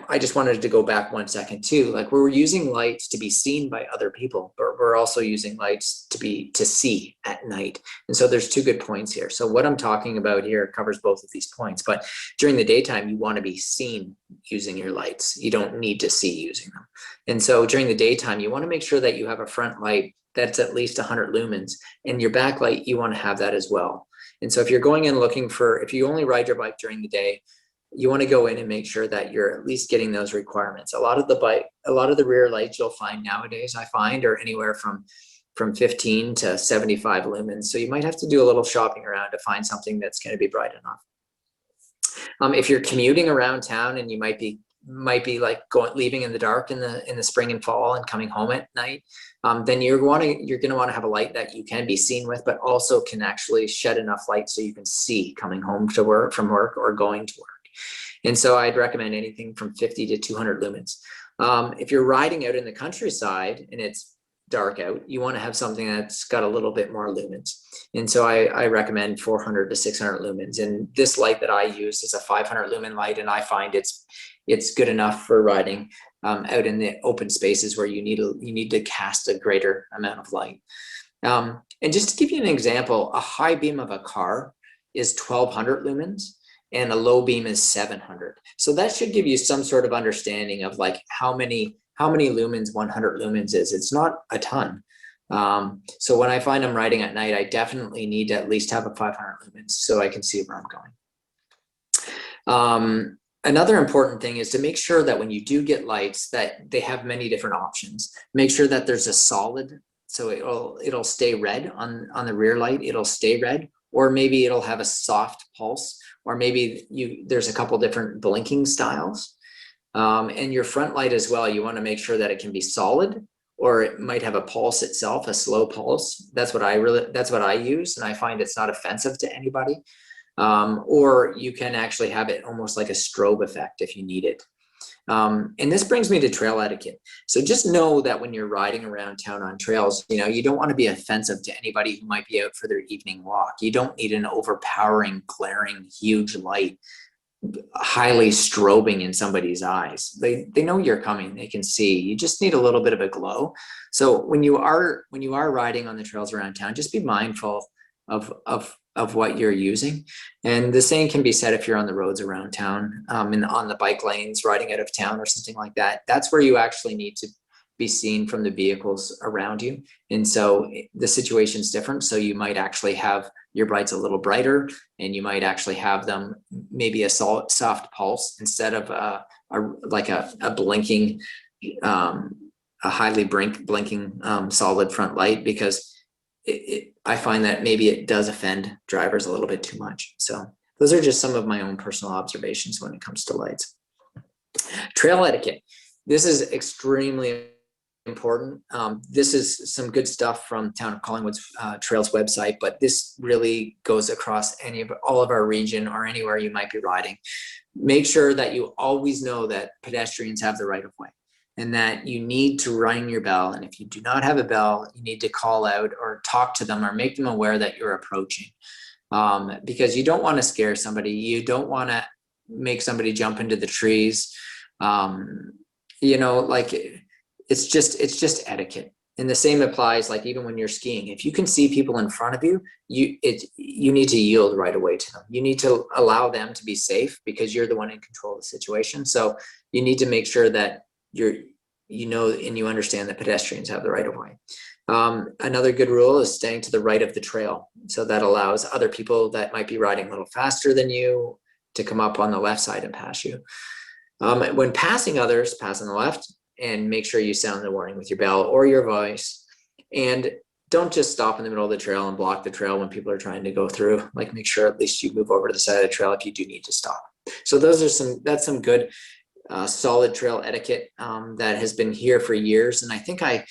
Speaker 1: I just wanted to go back 1 second too. Like, we're using lights to be seen by other people, but we're also using lights to see at night. And so there's two good points here. So what I'm talking about here covers both of these points, but during the daytime, you want to be seen using your lights. You don't need to see using them. And so during the daytime, you want to make sure that you have a front light that's at least 100 lumens, and your back light, you want to have that as well. And so if you're going in looking if you only ride your bike during the day, you want to go in and make sure that you're at least getting those requirements. A lot of the rear lights you'll find nowadays, are anywhere from 15 to 75 lumens. So you might have to do a little shopping around to find something that's going to be bright enough. If you're commuting around town and you might be like leaving in the dark in the spring and fall and coming home at night, then you're going to want to have a light that you can be seen with, but also can actually shed enough light so you can see coming home from work or going to work. And so I'd recommend anything from 50 to 200 lumens. If you're riding out in the countryside and it's dark out, you want to have something that's got a little bit more lumens. And so I recommend 400 to 600 lumens. And this light that I use is a 500 lumen light, and I find it's good enough for riding out in the open spaces where you need to cast a greater amount of light. And just to give you an example, a high beam of a car is 1200 lumens. And a low beam is 700. So that should give you some sort of understanding of like how many lumens 100 lumens is. It's not a ton. So when I find I'm riding at night, I definitely need to at least have a 500 lumens so I can see where I'm going. Another important thing is to make sure that when you do get lights, that they have many different options. Make sure that there's a solid, so it'll stay red on the rear light, it'll stay red, or maybe it'll have a soft pulse, or maybe there's a couple different blinking styles. And your front light as well, you want to make sure that it can be solid, or it might have a pulse itself, a slow pulse. That's what I use, and I find it's not offensive to anybody. Or you can actually have it almost like a strobe effect if you need it. And this brings me to trail etiquette. So just know that when you're riding around town on trails, you don't want to be offensive to anybody who might be out for their evening walk. You don't need an overpowering, glaring, huge light, highly strobing in somebody's eyes. They know you're coming, they can see. You just need a little bit of a glow. So when you are riding on the trails around town, just be mindful of what you're using. And the same can be said if you're on the roads around town, and on the bike lanes, riding out of town or something like that. That's where you actually need to be seen from the vehicles around you. And so the situation's different. So you might actually have your brights a little brighter, and you might actually have them maybe a soft pulse instead of a blinking, a highly blinking solid front light, because I find that maybe it does offend drivers a little bit too much. So those are just some of my own personal observations when it comes to lights. Trail etiquette. This is extremely important. This is some good stuff from Town of Collingwood's Trails website, but this really goes across all of our region or anywhere you might be riding. Make sure that you always know that pedestrians have the right of way, and that you need to ring your bell. And if you do not have a bell, you need to call out or talk to them or make them aware that you're approaching, because you don't want to scare somebody. You don't want to make somebody jump into the trees. It's just etiquette. And the same applies, like even when you're skiing. If you can see people in front of you, you need to yield right away to them. You need to allow them to be safe, because you're the one in control of the situation. So you need to make sure that and you understand that pedestrians have the right of way. Another good rule is staying to the right of the trail. So that allows other people that might be riding a little faster than you to come up on the left side and pass you. When passing others, pass on the left, and make sure you sound the warning with your bell or your voice. And don't just stop in the middle of the trail and block the trail when people are trying to go through. Like, make sure at least you move over to the side of the trail if you do need to stop. So that's some good solid trail etiquette that has been here for years. And I think I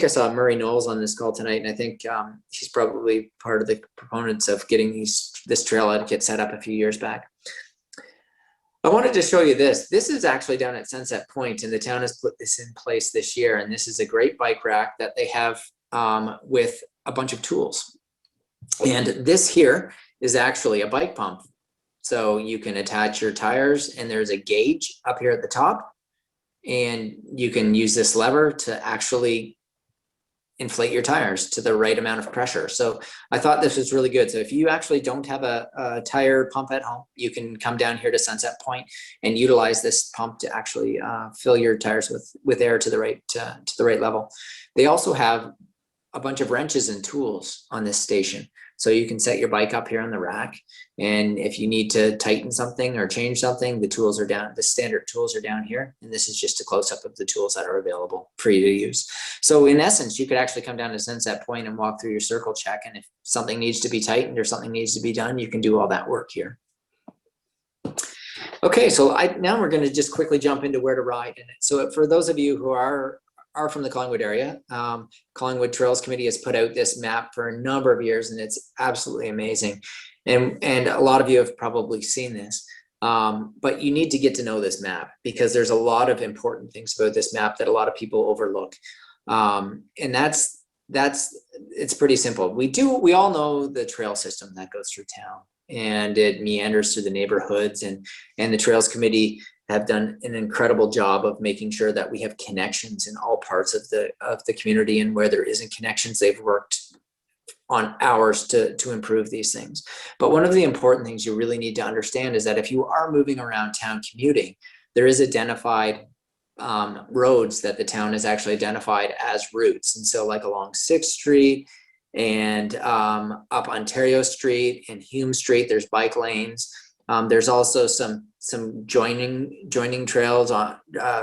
Speaker 1: saw Murray Knowles on this call tonight, and I think he's probably part of the proponents of getting this trail etiquette set up a few years back. I wanted to show you this. This is actually down at Sunset Point, and the town has put this in place this year. And this is a great bike rack that they have with a bunch of tools. And this here is actually a bike pump. So you can attach your tires, and there's a gauge up here at the top, and you can use this lever to actually inflate your tires to the right amount of pressure. So I thought this was really good. So if you actually don't have a tire pump at home, you can come down here to Sunset Point and utilize this pump to actually fill your tires with air to the right level. They also have a bunch of wrenches and tools on this station. So you can set your bike up here on the rack, and if you need to tighten something or change something, the standard tools are down here. And this is just a close-up of the tools that are available for you to use. So in essence, you could actually come down to Sunset Point and walk through your circle check. And if something needs to be tightened or something needs to be done, you can do all that work here. Okay, so now we're going to just quickly jump into where to ride in it. So for those of you who are from the Collingwood area, Collingwood Trails Committee has put out this map for a number of years, and it's absolutely amazing. And a lot of you have probably seen this, but you need to get to know this map, because there's a lot of important things about this map that a lot of people overlook. And it's pretty simple. We all know the trail system that goes through town, and it meanders through the neighborhoods, and the Trails Committee have done an incredible job of making sure that we have connections in all parts of the community. And where there isn't connections, they've worked on hours to improve these things. But one of the important things you really need to understand is that if you are moving around town commuting, there is identified roads that the town has actually identified as routes. And so like along 6th Street and up Ontario Street and Hume Street, there's bike lanes. There's also some joining trails on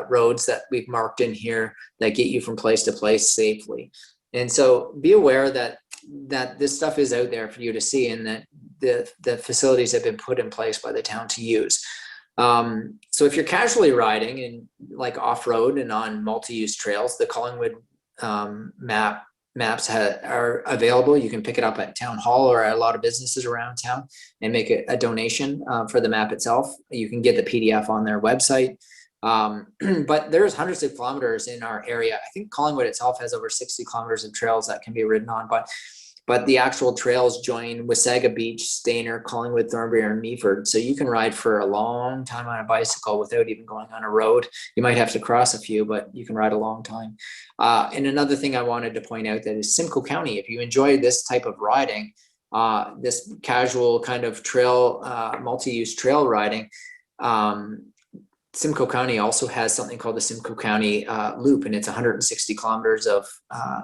Speaker 1: roads that we've marked in here that get you from place to place safely. And so be aware that this stuff is out there for you to see, and that the facilities have been put in place by the town to use. So if you're casually riding and like off-road and on multi-use trails, the Collingwood maps are available. You can pick it up at Town Hall or at a lot of businesses around town and make a donation for the map itself. You can get the PDF on their website. But there's hundreds of kilometers in our area. I think Collingwood itself has over 60 kilometers of trails that can be ridden on, but the actual trails join Wasaga Beach, Stayner, Collingwood, Thornbury, and Meaford. So you can ride for a long time on a bicycle without even going on a road. You might have to cross a few, but you can ride a long time. And another thing I wanted to point out that is Simcoe County, if you enjoy this type of riding, this casual kind of trail, multi-use trail riding, Simcoe County also has something called the Simcoe County Loop, and it's 160 kilometers of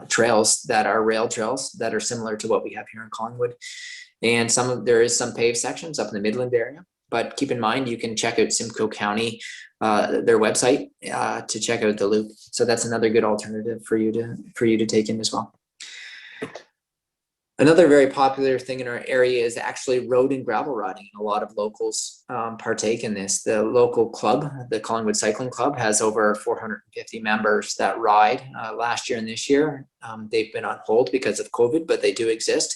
Speaker 1: trails that are rail trails that are similar to what we have here in Collingwood. And there is some paved sections up in the Midland area, but keep in mind, you can check out Simcoe County, their website, to check out the loop. So that's another good alternative for you to take in as well. Another very popular thing in our area is actually road and gravel riding. A lot of locals partake in this. The local club, the Collingwood Cycling Club, has over 450 members that ride. Last year and this year, they've been on hold because of COVID, but they do exist.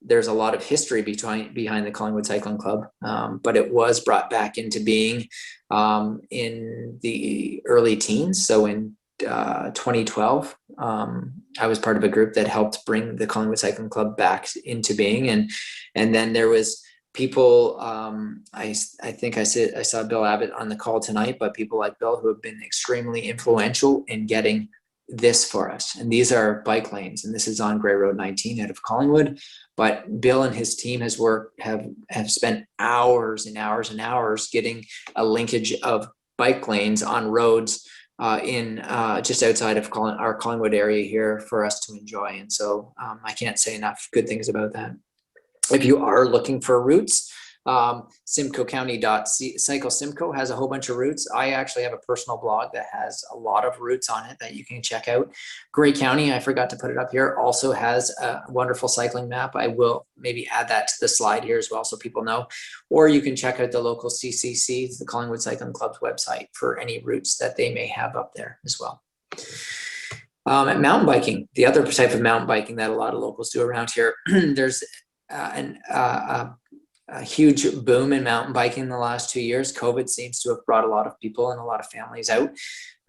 Speaker 1: There's a lot of history behind the Collingwood Cycling Club, but it was brought back into being in the early teens. So in 2012, I was part of a group that helped bring the Collingwood Cycling Club back into being, and then there was people. I think I saw Bill Abbott on the call tonight, but people like Bill who have been extremely influential in getting this for us. And these are bike lanes, and this is on Grey Road 19 out of Collingwood. But Bill and his team have spent hours and hours and hours getting a linkage of bike lanes on roads in just outside of our Collingwood area here for us to enjoy. And so I can't say enough good things about that. If you are looking for routes, Simcoe County.cycle Simcoe has a whole bunch of routes. I actually have a personal blog that has a lot of routes on it that you can check out. Grey County, I forgot to put it up here, also has a wonderful cycling map. I will maybe add that to the slide here as well so people know. Or you can check out the local CCC, the Collingwood Cycling Club's website, for any routes that they may have up there as well. And mountain biking, the other type of mountain biking that a lot of locals do around here, there's a huge boom in mountain biking in the last 2 years. COVID seems to have brought a lot of people and a lot of families out.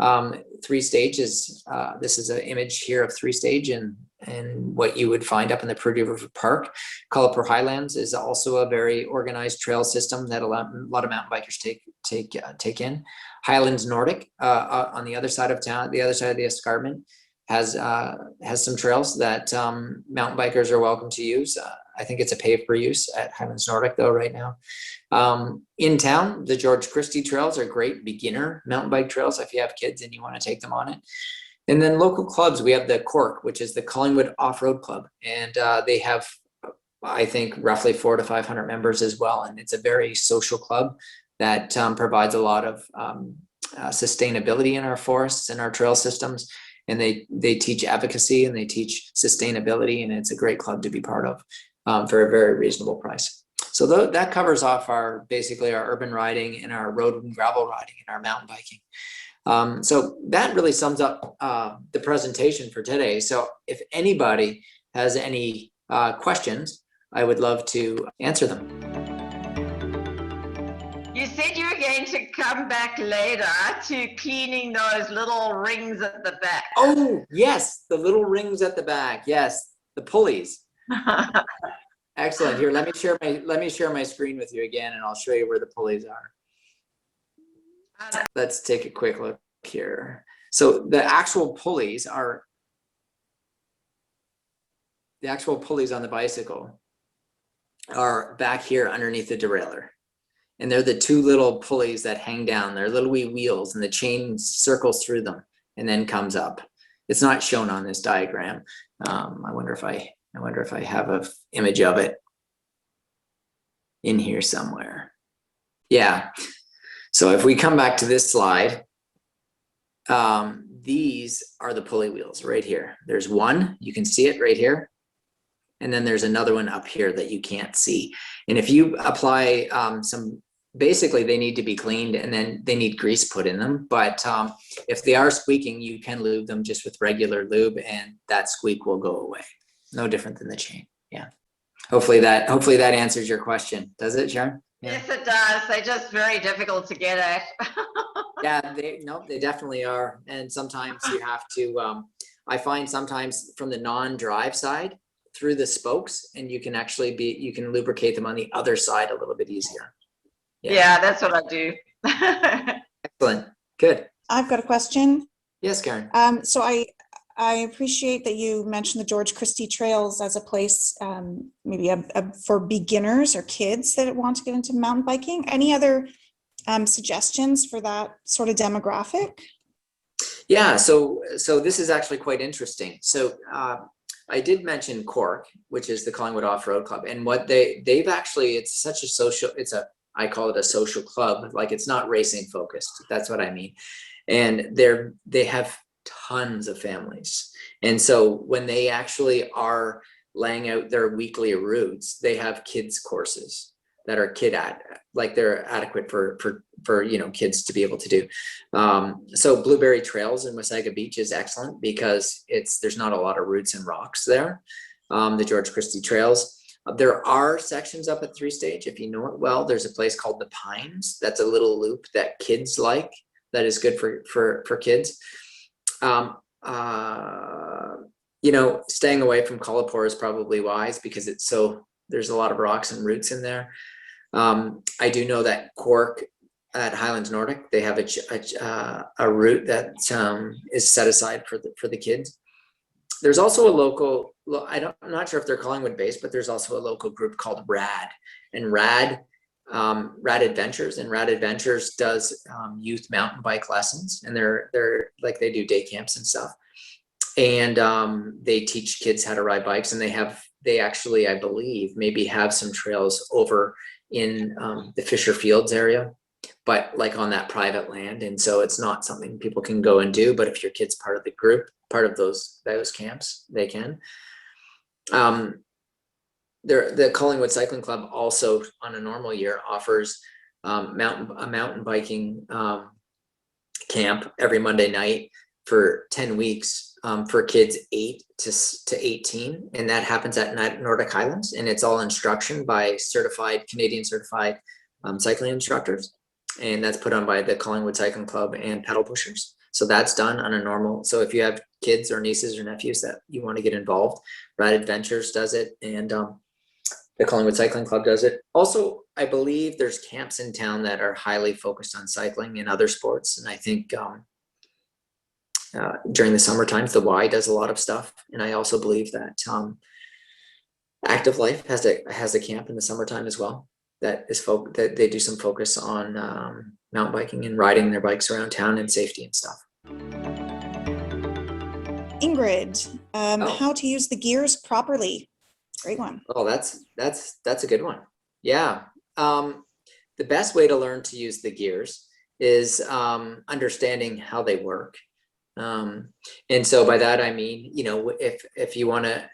Speaker 1: 3-Stage is, this is an image here of 3-Stage and what you would find up in the Purdy River Park. Cullipur Highlands is also a very organized trail system that a lot of mountain bikers take in. Highlands Nordic on the other side of town, the other side of the escarpment, has some trails that mountain bikers are welcome to use. I think it's a pay per use at Highlands Nordic though right now. In town, the George Christie trails are great beginner mountain bike trails if you have kids and you want to take them on it. And then local clubs, we have the Cork, which is the Collingwood Off-Road Club, and they have, I think, roughly 400 to 500 members as well. And it's a very social club that provides a lot of sustainability in our forests and our trail systems. And they teach advocacy and they teach sustainability, and it's a great club to be part of for a very reasonable price. So that covers off basically our urban riding and our road and gravel riding and our mountain biking. So that really sums up the presentation for today. So if anybody has any questions, I would love to answer them.
Speaker 2: You said you were going to come back later to cleaning those little rings at the back.
Speaker 1: Oh, yes, the little rings at the back. Yes, the pulleys. Excellent. Here, let me share my screen with you again, and I'll show you where the pulleys are. Let's take a quick look here. So the actual pulleys on the bicycle are back here underneath the derailleur. And they're the two little pulleys that hang down. They're little wee wheels, and the chain circles through them and then comes up. It's not shown on this diagram. I wonder if I have an image of it in here somewhere. Yeah. So if we come back to this slide, these are the pulley wheels right here. There's one, you can see it right here. And then there's another one up here that you can't see. And if you apply basically they need to be cleaned, and then they need grease put in them. But if they are squeaking, you can lube them just with regular lube, and that squeak will go away. No different than the chain. Yeah. Hopefully that answers your question. Does it, Sharon? Yeah.
Speaker 2: Yes, it does. They're just very difficult to get at.
Speaker 1: Yeah, they definitely are. And sometimes you have to, I find sometimes from the non-drive side through the spokes, and you can actually you can lubricate them on the other side a little bit easier.
Speaker 2: Yeah, that's what I do.
Speaker 1: Excellent. Good.
Speaker 3: I've got a question.
Speaker 1: Yes, Karen.
Speaker 3: So I appreciate that you mentioned the George Christie Trails as a place, maybe for beginners or kids that want to get into mountain biking. Any other suggestions for that sort of demographic?
Speaker 1: Yeah, so this is actually quite interesting. So I did mention Cork, which is the Collingwood Off-Road Club, and what they've actually, it's such a social, I call it a social club. Like, it's not racing focused. That's what I mean. And they have tons of families. And so when they actually are laying out their weekly routes, they have kids courses that are they're adequate for kids to be able to do. So Blueberry Trails in Wasaga Beach is excellent because there's not a lot of roots and rocks there. The George Christie Trails. There are sections up at 3 Stage, if you know it well. There's a place called the Pines. That's a little loop that kids like. That is good for kids. Staying away from Collapore is probably wise because there's a lot of rocks and roots in there. I do know that Cork at Highlands Nordic, they have a route that is set aside for the kids. There's also a local, I'm not sure if they're Collingwood based, but there's also a local group called RAD, and RAD Adventures, and RAD Adventures does youth mountain bike lessons, and they do day camps and stuff, and they teach kids how to ride bikes, and they actually, I believe, maybe have some trails over in the Fisher Fields area, but like on that private land. And so it's not something people can go and do, but if your kid's part of the group, part of those camps, they can. The Collingwood Cycling Club also on a normal year offers a mountain biking camp every Monday night for 10 weeks for kids 8 to 18, and that happens at Nordic Highlands, and it's all instruction by Canadian certified cycling instructors, and that's put on by the Collingwood Cycling Club and Pedal Pushers. So that's done on a normal. So if you have kids or nieces or nephews that you want to get involved, Ride Adventures does it, and the Collingwood Cycling Club does it. Also, I believe there's camps in town that are highly focused on cycling and other sports, and I think during the summer times, the Y does a lot of stuff, and I also believe that Active Life has a camp in the summertime as well. That they do some focus on mountain biking and riding their bikes around town and safety and stuff.
Speaker 3: Ingrid, how to use the gears properly. Great one.
Speaker 1: Oh, that's a good one. Yeah. The best way to learn to use the gears is understanding how they work. And so by that, I mean, if you want to,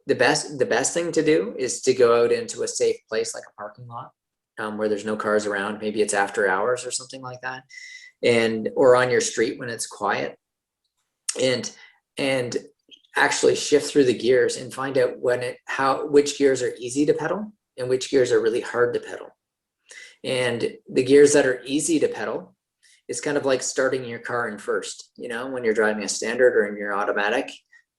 Speaker 1: the best thing to do is to go out into a safe place like a parking lot where there's no cars around. Maybe it's after hours or something like that, or on your street when it's quiet, and actually shift through the gears and find out which gears are easy to pedal and which gears are really hard to pedal. And the gears that are easy to pedal, it's kind of like starting your car in first. When you're driving a standard or in your automatic,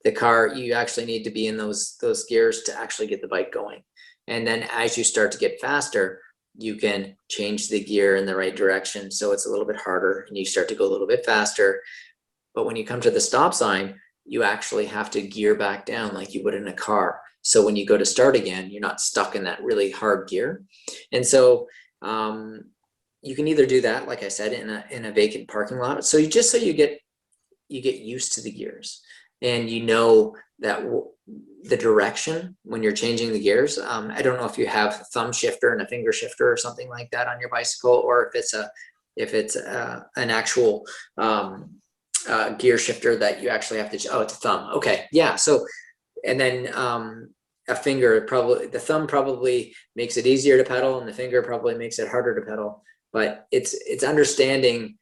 Speaker 1: the car, you actually need to be in those gears to actually get the bike going. And then as you start to get faster, you can change the gear in the right direction. So it's a little bit harder and you start to go a little bit faster. But when you come to the stop sign, you actually have to gear back down like you would in a car. So when you go to start again, you're not stuck in that really hard gear. And so You can either do that, like I said, in a vacant parking lot. So you get used to the gears, and you know that the direction when you're changing the gears. I don't know if you have a thumb shifter and a finger shifter or something like that on your bicycle, or if it's an actual gear shifter that you actually have to. Oh, it's a thumb. Okay, yeah. So, and then a finger, the thumb probably makes it easier to pedal, and the finger probably makes it harder to pedal. But it's understanding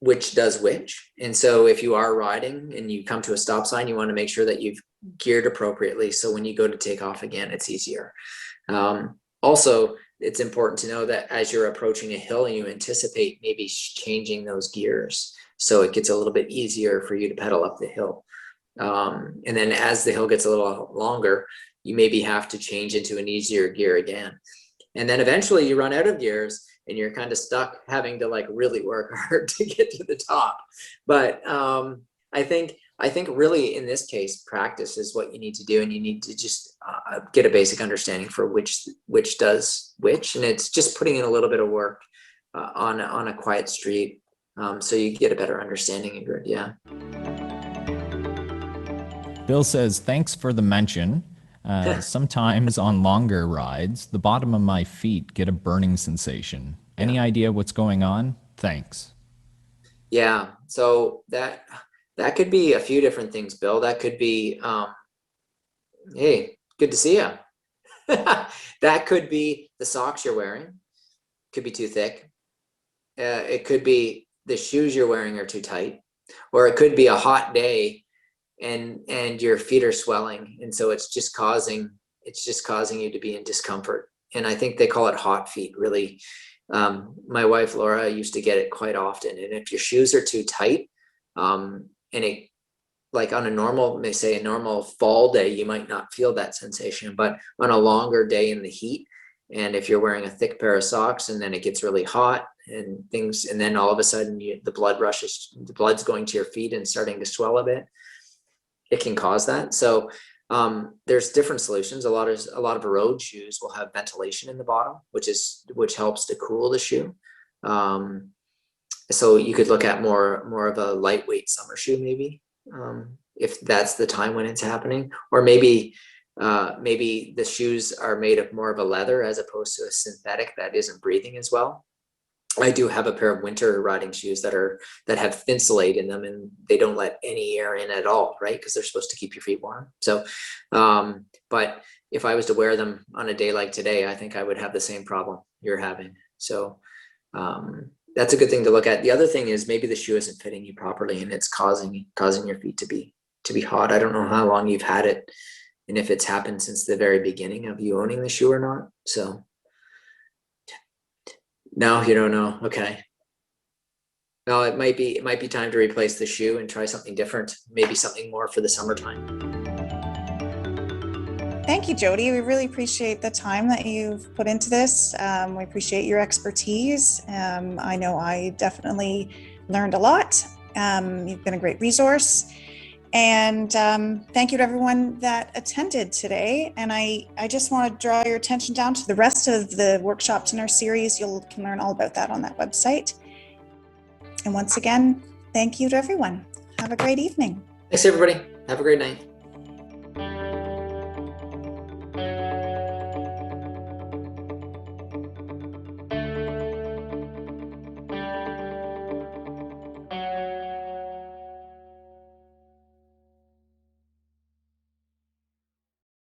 Speaker 1: which does which. And so if you are riding and you come to a stop sign, you want to make sure that you've geared appropriately, so when you go to take off again, it's easier. Also, it's important to know that as you're approaching a hill, you anticipate maybe changing those gears, so it gets a little bit easier for you to pedal up the hill. And then as the hill gets a little longer, you maybe have to change into an easier gear again. And then eventually you run out of gears, and you're kind of stuck having to like really work hard to get to the top. But I think really in this case, practice is what you need to do, and you need to just get a basic understanding for which does which, and it's just putting in a little bit of work on a quiet street, so you get a better understanding of it. Yeah.
Speaker 4: Bill says, thanks for the mention. Sometimes on longer rides, the bottom of my feet get a burning sensation. Any idea what's going on? Thanks.
Speaker 1: Yeah, so that could be a few different things, Bill. That could be, hey, good to see you. That could be the socks you're wearing. Could be too thick. It could be the shoes you're wearing are too tight, or it could be a hot day and your feet are swelling, and so it's just causing you to be in discomfort. And I think they call it hot feet, really. My wife Laura used to get it quite often, and if your shoes are too tight, and it, like on a normal, they say a normal fall day, you might not feel that sensation, but on a longer day in the heat, and if you're wearing a thick pair of socks and then it gets really hot and things, and then all of a sudden the blood's going to your feet and starting to swell a bit, it can cause that. So there's different solutions. A lot of road shoes will have ventilation in the bottom, which helps to cool the shoe. So you could look at more of a lightweight summer shoe, maybe, if that's the time when it's happening, or maybe the shoes are made of more of a leather as opposed to a synthetic that isn't breathing as well. I do have a pair of winter riding shoes that have Thinsulate in them, and they don't let any air in at all, right? Because they're supposed to keep your feet warm. So, but if I was to wear them on a day like today, I think I would have the same problem you're having. So that's a good thing to look at. The other thing is maybe the shoe isn't fitting you properly, and it's causing your feet to be hot. I don't know how long you've had it, and if it's happened since the very beginning of you owning the shoe or not. So. No, you don't know. Okay. Well, it might be time to replace the shoe and try something different. Maybe something more for the summertime.
Speaker 3: Thank you, Jody. We really appreciate the time that you've put into this. We appreciate your expertise. I know I definitely learned a lot. You've been a great resource. And thank you to everyone that attended today. And I just want to draw your attention down to the rest of the workshops in our series. You can learn all about that on that website. And once again, thank you to everyone. Have a great evening.
Speaker 1: Thanks, everybody. Have a great night.